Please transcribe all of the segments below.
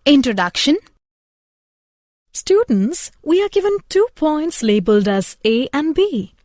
Introduction. Students, we are given 2 points labelled as A and B.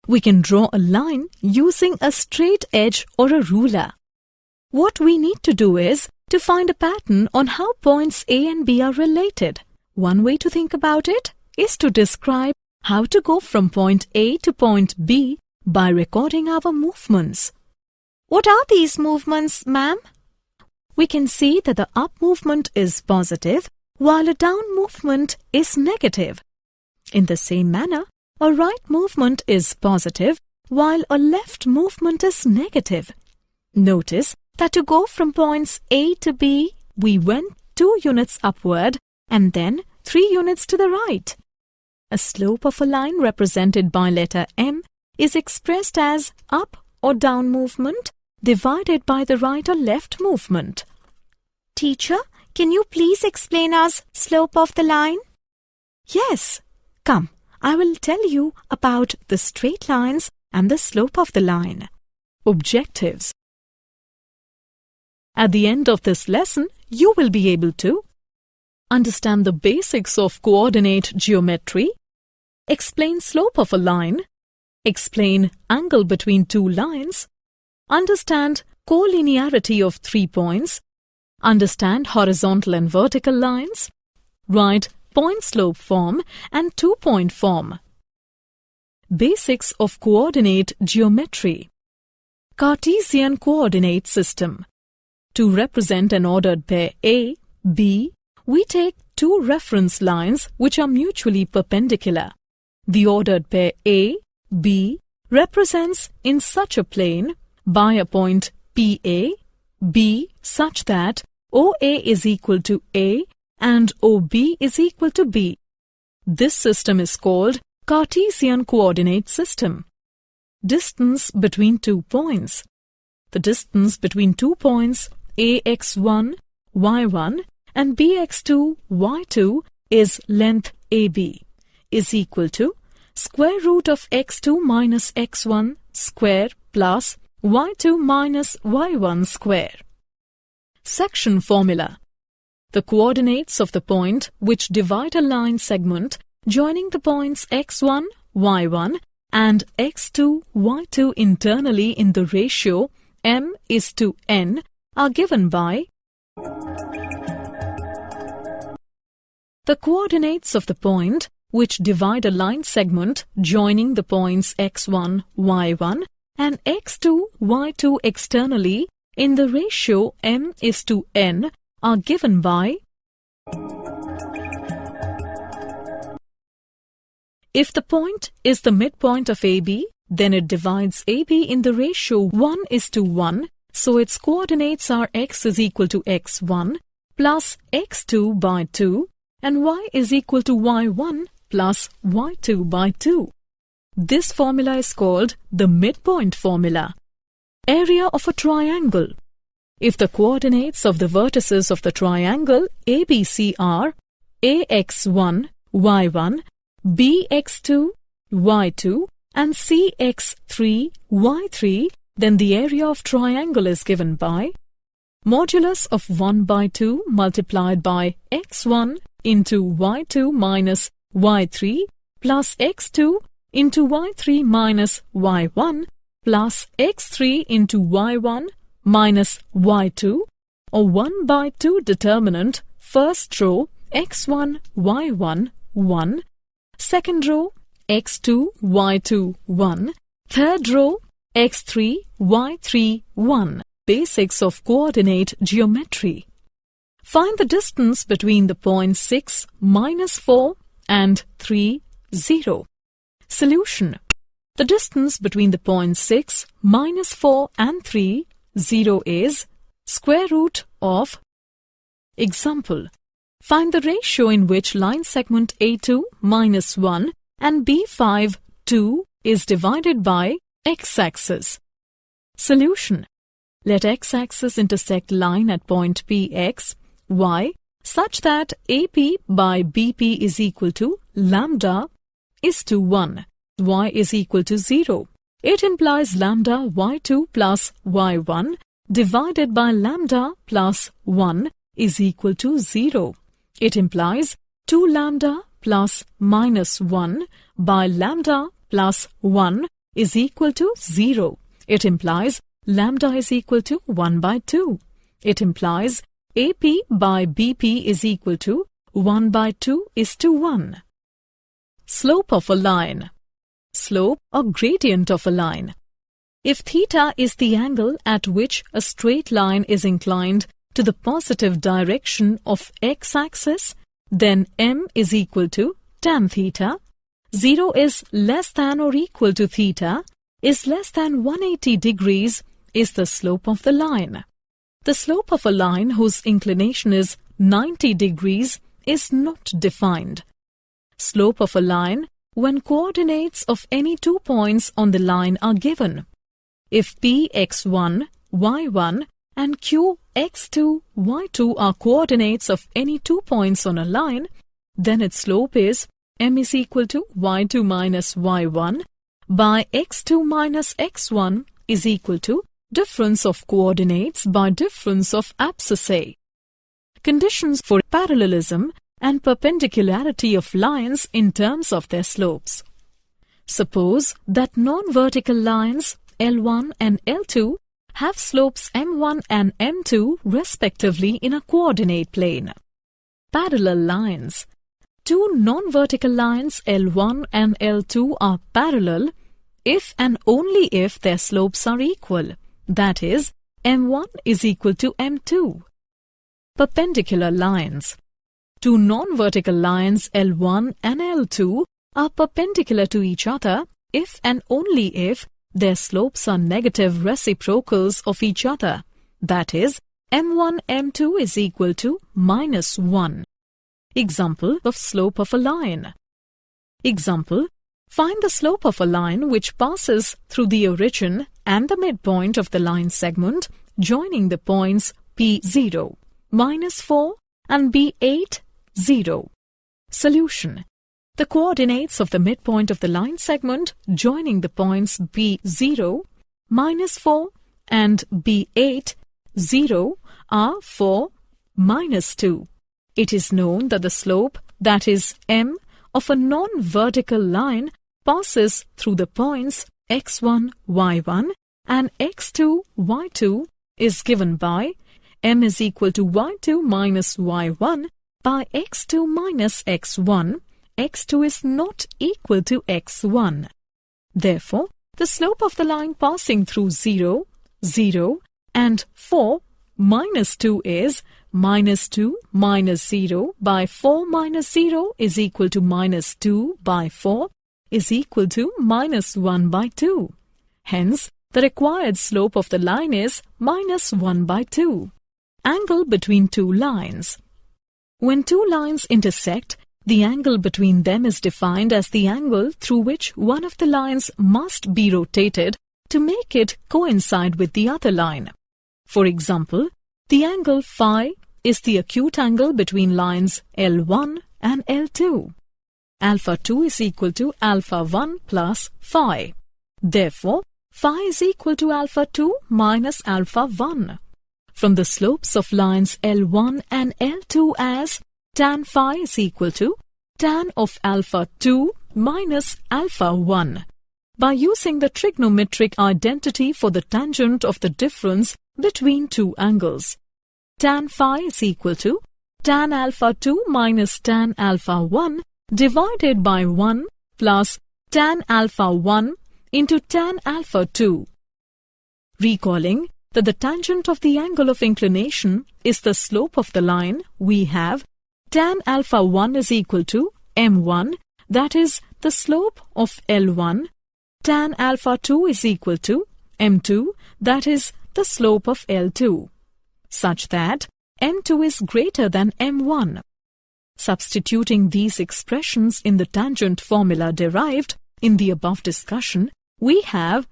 We can draw a line using a straight edge or a ruler. What we need to do is to find a pattern on how points A and B are related. One way to think about it is to describe how to go from point A to point B by recording our movements. What are these movements, ma'am? We can see that the up movement is positive while a down movement is negative. In the same manner, a right movement is positive while a left movement is negative. Notice that to go from points A to B, we went 2 units upward and then 3 units to the right. A slope of a line represented by letter M is expressed as up or down movement divided by the right or left movement. Teacher, can you please explain us slope of the line? Yes. Come, I will tell you about the straight lines and the slope of the line. Objectives. At the end of this lesson, you will be able to understand the basics of coordinate geometry, explain slope of a line, explain angle between 2 lines, understand collinearity of 3 points, understand horizontal and vertical lines, write point-slope form and 2-point form. Basics of coordinate geometry. Cartesian coordinate system. To represent an ordered pair A, B, we take 2 reference lines which are mutually perpendicular. The ordered pair A, B represents in such a plane by a point PA, B such that OA is equal to A and OB is equal to B. This system is called Cartesian coordinate system. Distance between 2 points. The distance between 2 points AX1, Y1 and BX2, Y2 is length AB is equal to square root of x2 minus x1 square plus y2 minus y1 square. Section formula. The coordinates of the point which divide a line segment joining the points x1, y1 and x2, y2 internally in the ratio m:n are given by the coordinates of the point which divide a line segment joining the points x1, y1 and x2, y2 externally in the ratio m:n are given by. If the point is the midpoint of AB, then it divides AB in the ratio 1:1, so its coordinates are x is equal to x1 plus x2 by 2 and y is equal to y1 plus y2 by 2. This formula is called the midpoint formula. Area of a triangle. If the coordinates of the vertices of the triangle ABC are AX1, Y1, BX2, Y2 and CX3, Y3, then the area of triangle is given by modulus of 1 by 2 multiplied by x1 into y2 minus y3 plus x2 into y3 minus y1 plus x3 into y1 minus y2 or 1 by 2 determinant first row x1, y1, 1, second row x2, y2, 1, third row x3, y3, 1. Basics of coordinate geometry. Find the distance between the points 6, -4 and 3, 0. Solution. The distance between the points 6, -4 and 3, 0 is square root of. Example. Find the ratio in which line segment A2, -1 and B5, 2 is divided by x-axis. Solution. Let x-axis intersect line at point PX, Y, such that AP by BP is equal to lambda is to 1, Y is equal to 0. It implies lambda y2 plus y1 divided by lambda plus 1 is equal to 0. It implies 2 lambda plus minus 1 by lambda plus 1 is equal to 0. It implies lambda is equal to 1 by 2. It implies AP by BP is equal to 1 by 2 is to 1. Slope of a line. Slope or gradient of a line. If theta is the angle at which a straight line is inclined to the positive direction of x-axis, then m is equal to tan theta. 0 is less than or equal to theta is less than 180 degrees is the slope of the line. The slope of a line whose inclination is 90 degrees is not defined. Slope of a line when coordinates of any 2 points on the line are given. If p x1, y1 and q x2, y2 are coordinates of any 2 points on a line, then its slope is m is equal to y2 minus y1 by x2 minus x1 is equal to difference of coordinates by difference of abscissae. Conditions for parallelism and perpendicularity of lines in terms of their slopes. Suppose that non-vertical lines L1 and L2 have slopes m1 and m2 respectively in a coordinate plane. Parallel lines. Two non-vertical lines L1 and L2 are parallel if and only if their slopes are equal. That is, m1 is equal to m2. Perpendicular lines. Two non-vertical lines L1 and L2 are perpendicular to each other if and only if their slopes are negative reciprocals of each other. That is, m1 m2 is equal to minus 1. Example of slope of a line. Example, find the slope of a line which passes through the origin and the midpoint of the line segment joining the points P0, minus 4 and B8, 0. Solution. The coordinates of the midpoint of the line segment joining the points B0, minus 4 and B8, 0 are 4, minus 2. It is known that the slope, that is m, of a non-vertical line passes through the points x1, y1 and x2, y2 is given by m is equal to y2 minus y1 by x2 minus x1. x2 is not equal to x1. Therefore, the slope of the line passing through 0, 0 and 4, minus 2 is minus 2 minus 0 by 4 minus 0 is equal to minus 2 by 4 is equal to minus 1 by 2. Hence, the required slope of the line is minus 1 by 2. Angle between two lines. When two lines intersect, the angle between them is defined as the angle through which one of the lines must be rotated to make it coincide with the other line. For example, the angle phi is the acute angle between lines L1 and L2. Alpha 2 is equal to alpha 1 plus phi. Therefore, phi is equal to alpha 2 minus alpha 1. From the slopes of lines L1 and L2 as tan phi is equal to tan of alpha 2 minus alpha 1. By using the trigonometric identity for the tangent of the difference between two angles, tan phi is equal to tan alpha 2 minus tan alpha 1 divided by 1 plus tan alpha 1 into tan alpha 2. Recalling that the tangent of the angle of inclination is the slope of the line, we have tan alpha 1 is equal to m1, that is the slope of L1. Tan alpha 2 is equal to m2, that is the slope of L2, such that m2 is greater than m1. Substituting these expressions in the tangent formula derived in the above discussion, we have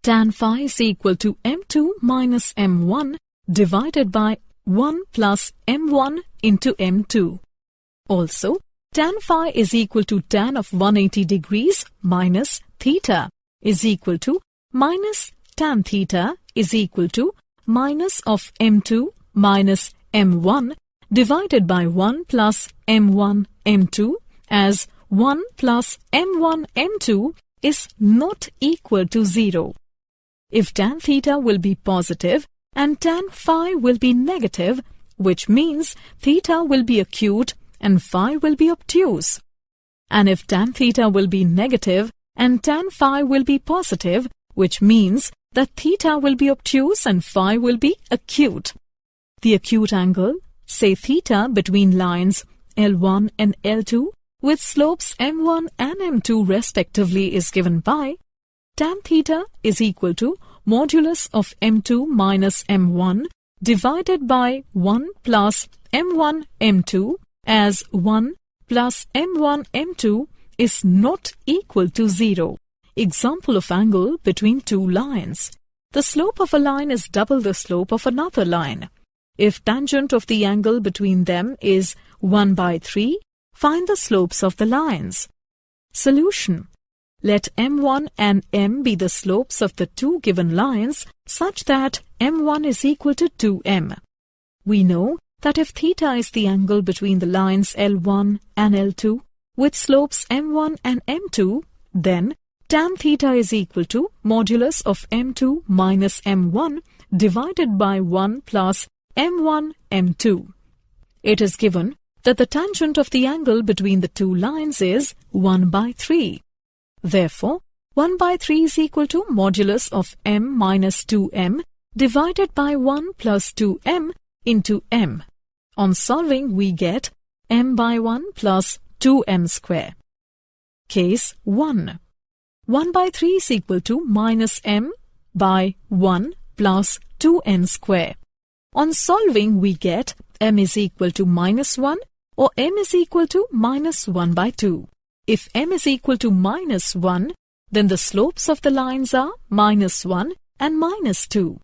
tan phi is equal to m2 minus m1 divided by 1 plus m1 into m2. Also, tan phi is equal to tan of 180 degrees minus theta is equal to minus tan theta is equal to minus of m2 minus m1 divided by 1 plus m1 m2 as 1 plus m1 m2 is not equal to 0. If tan theta will be positive and tan phi will be negative, which means theta will be acute and phi will be obtuse. And if tan theta will be negative and tan phi will be positive, which means that theta will be obtuse and phi will be acute. The acute angle, say theta, between lines L1 and L2 with slopes m1 and m2 respectively is given by tan theta is equal to modulus of m2 minus m1 divided by 1 plus m1 m2 as 1 plus m1 m2 is not equal to 0. Example of angle between two lines. The slope of a line is double the slope of another line. If tangent of the angle between them is 1 by 3, find the slopes of the lines. Solution. Let m1 and m be the slopes of the two given lines such that m1 is equal to 2m. We know that if theta is the angle between the lines L1 and L2 with slopes m1 and m2, then tan theta is equal to modulus of m2 minus m1 divided by 1 plus m1 m2. It is given that the tangent of the angle between the two lines is 1 by 3. Therefore, 1 by 3 is equal to modulus of m minus 2m divided by 1 plus 2m into m. On solving, we get m by 1 plus 2m square. Case 1. 1 by 3 is equal to minus m by 1 plus 2m square. On solving, we get m is equal to minus 1 or m is equal to minus 1 by 2. If m is equal to minus 1, then the slopes of the lines are minus 1 and minus 2.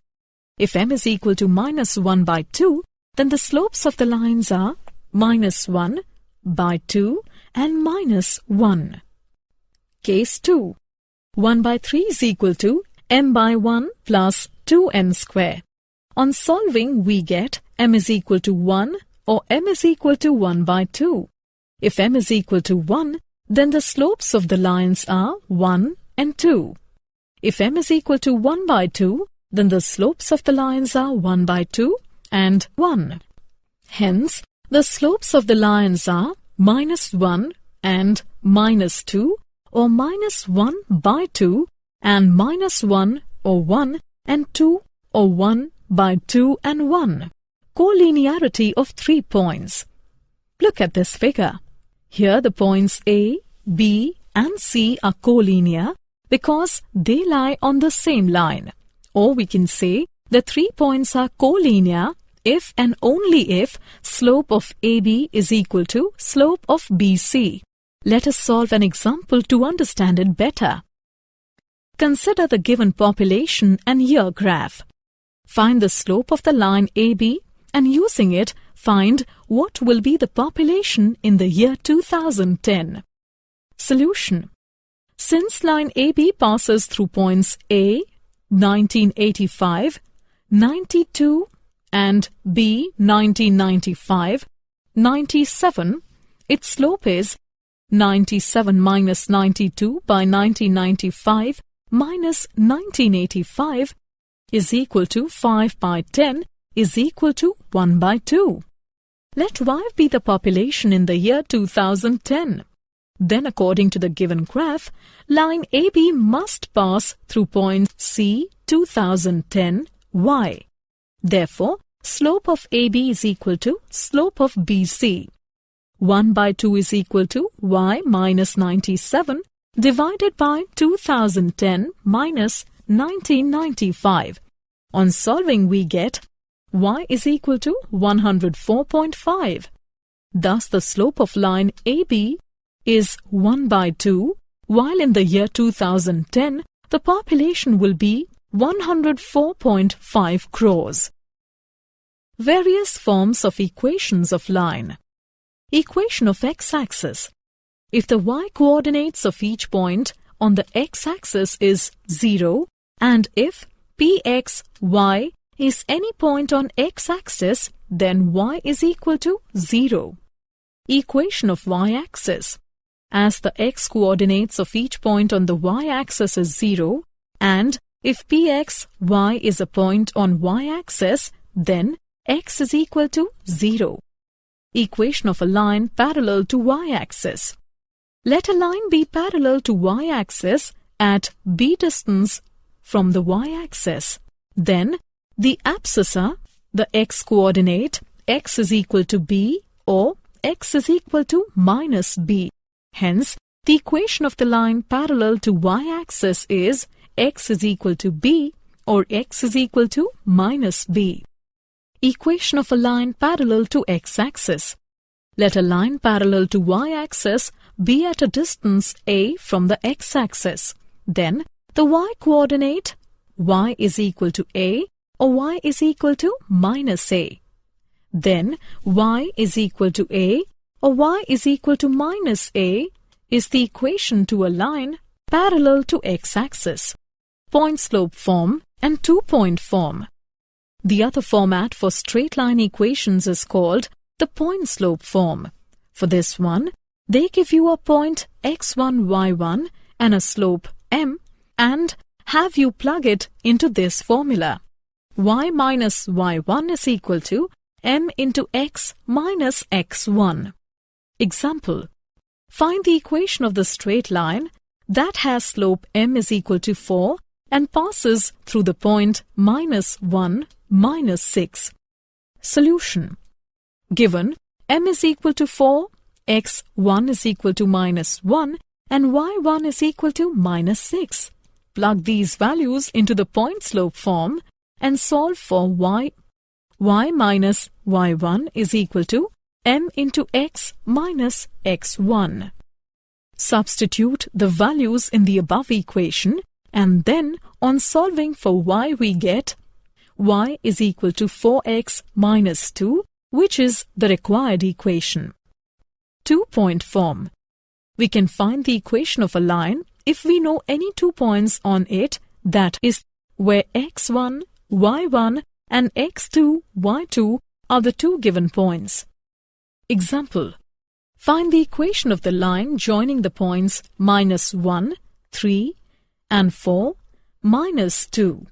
If m is equal to minus 1 by 2, then the slopes of the lines are minus 1 by 2 and minus 1. Case 2. 1 by 3 is equal to m by 1 plus 2m square. On solving, we get m is equal to 1 or m is equal to 1 by 2. If m is equal to 1, then the slopes of the lines are 1 and 2. If m is equal to 1 by 2, then the slopes of the lines are 1 by 2 and 1. Hence, the slopes of the lines are minus 1 and minus 2 or minus 1 by 2 and minus 1 or 1 and 2 or 1 by 2 and 1. Collinearity of 3 points. Look at this figure. Here the points A, B and C are collinear because they lie on the same line. Or we can say the 3 points are collinear if and only if slope of AB is equal to slope of BC. Let us solve an example to understand it better. Consider the given population and year graph. Find the slope of the line AB and using it, find what will be the population in the year 2010. Solution. Since line AB passes through points A, 1985, 92 and B, 1995, 97, its slope is 97 minus 92 by 1995 minus 1985 is equal to 5 by 10 is equal to 1 by 2. Let y be the population in the year 2010. Then according to the given graph, line AB must pass through point C 2010 y. Therefore, slope of AB is equal to slope of BC. 1 by 2 is equal to y minus 97 divided by 2010 minus 1995. On solving, we get y is equal to 104.5. Thus, the slope of line AB is 1 by 2, while in the year 2010, the population will be 104.5 crores. Various forms of equations of line. Equation of x-axis. If the y-coordinates of each point on the x-axis is 0 and if px, y is any point on x-axis, then y is equal to 0. Equation of y-axis. As the x-coordinates of each point on the y-axis is 0, and if px, y is a point on y-axis, then x is equal to 0. Equation of a line parallel to y-axis. Let a line be parallel to y-axis at b distance from the y-axis. Then the abscissa, the x-coordinate, x is equal to b or x is equal to minus b. Hence, the equation of the line parallel to y-axis is x is equal to b or x is equal to minus b. Equation of a line parallel to x-axis. Let a line parallel to y-axis be at a distance a from the x-axis. Then, the y-coordinate, y is equal to a or y is equal to minus a. Then, y is equal to a or y is equal to minus a is the equation to a line parallel to x-axis. Point-slope form and two-point form. The other format for straight line equations is called the point-slope form. For this one, they give you a point x1, y1 and a slope m and have you plug it into this formula. Y minus y1 is equal to m into x minus x1. Example. Find the equation of the straight line that has slope m is equal to 4 and passes through the point minus 1, minus 6. Solution. Given m is equal to 4, x1 is equal to minus 1 and y1 is equal to minus 6. Plug these values into the point-slope form and solve for y. Y minus y1 is equal to m into x minus x1. Substitute the values in the above equation and then on solving for y we get y is equal to 4x minus 2, which is the required equation. Two-point form. We can find the equation of a line if we know any 2 points on it, that is, where x1, y1 and x2, y2 are the two given points. Example. Find the equation of the line joining the points minus 1, 3 and 4, minus 2.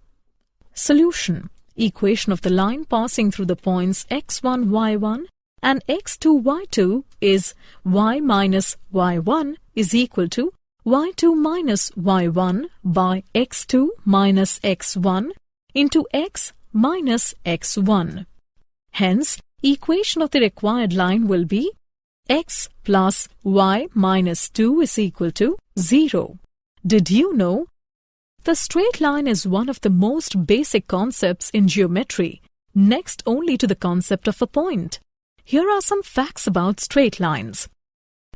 Solution. Equation of the line passing through the points x1, y1 and x2, y2 is y minus y1 is equal to y2 minus y1 by x2 minus x1 into x minus x1. Hence, equation of the required line will be x plus y minus 2 is equal to 0. Did you know? The straight line is one of the most basic concepts in geometry, next only to the concept of a point. Here are some facts about straight lines.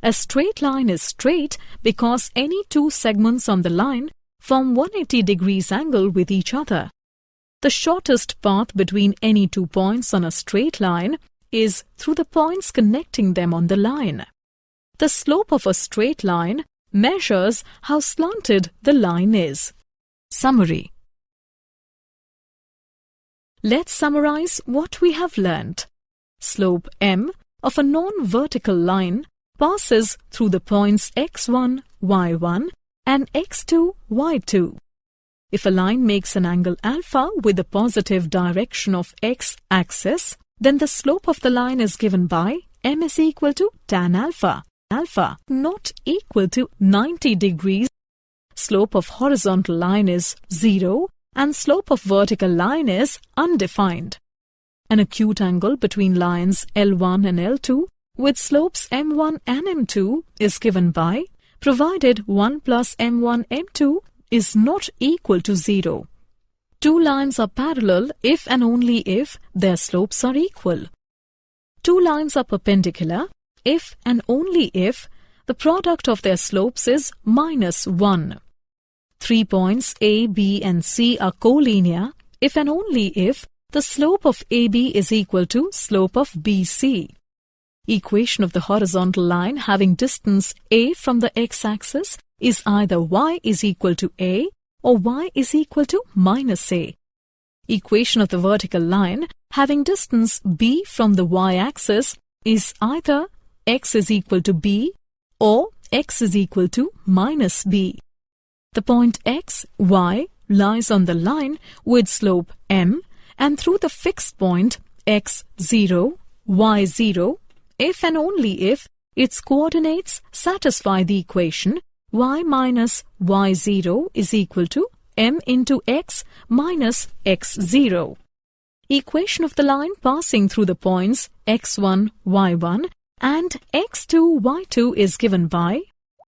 A straight line is straight because any two segments on the line form 180 degrees angle with each other. The shortest path between any 2 points on a straight line is through the points connecting them on the line. The slope of a straight line measures how slanted the line is. Summary. Let's summarize what we have learnt. Slope m of a non-vertical line passes through the points x1, y1 and x2, y2. If a line makes an angle alpha with the positive direction of x-axis, then the slope of the line is given by m is equal to tan alpha, alpha not equal to 90 degrees. Slope of horizontal line is 0 and slope of vertical line is undefined. An acute angle between lines L1 and L2 with slopes m1 and m2 is given by provided 1 plus m1 m2 is not equal to 0. Two lines are parallel if and only if their slopes are equal. Two lines are perpendicular if and only if the product of their slopes is minus 1. 3 points A, B and C are collinear if and only if the slope of AB is equal to slope of BC. Equation of the horizontal line having distance A from the x-axis is either y is equal to A or y is equal to minus A. Equation of the vertical line having distance b from the y-axis is either x is equal to b or x is equal to minus b. The point x, y lies on the line with slope m and through the fixed point x0, y0 if and only if its coordinates satisfy the equation y minus y0 is equal to m into x minus x0. Equation of the line passing through the points x1, y1 and x2, y2 is given by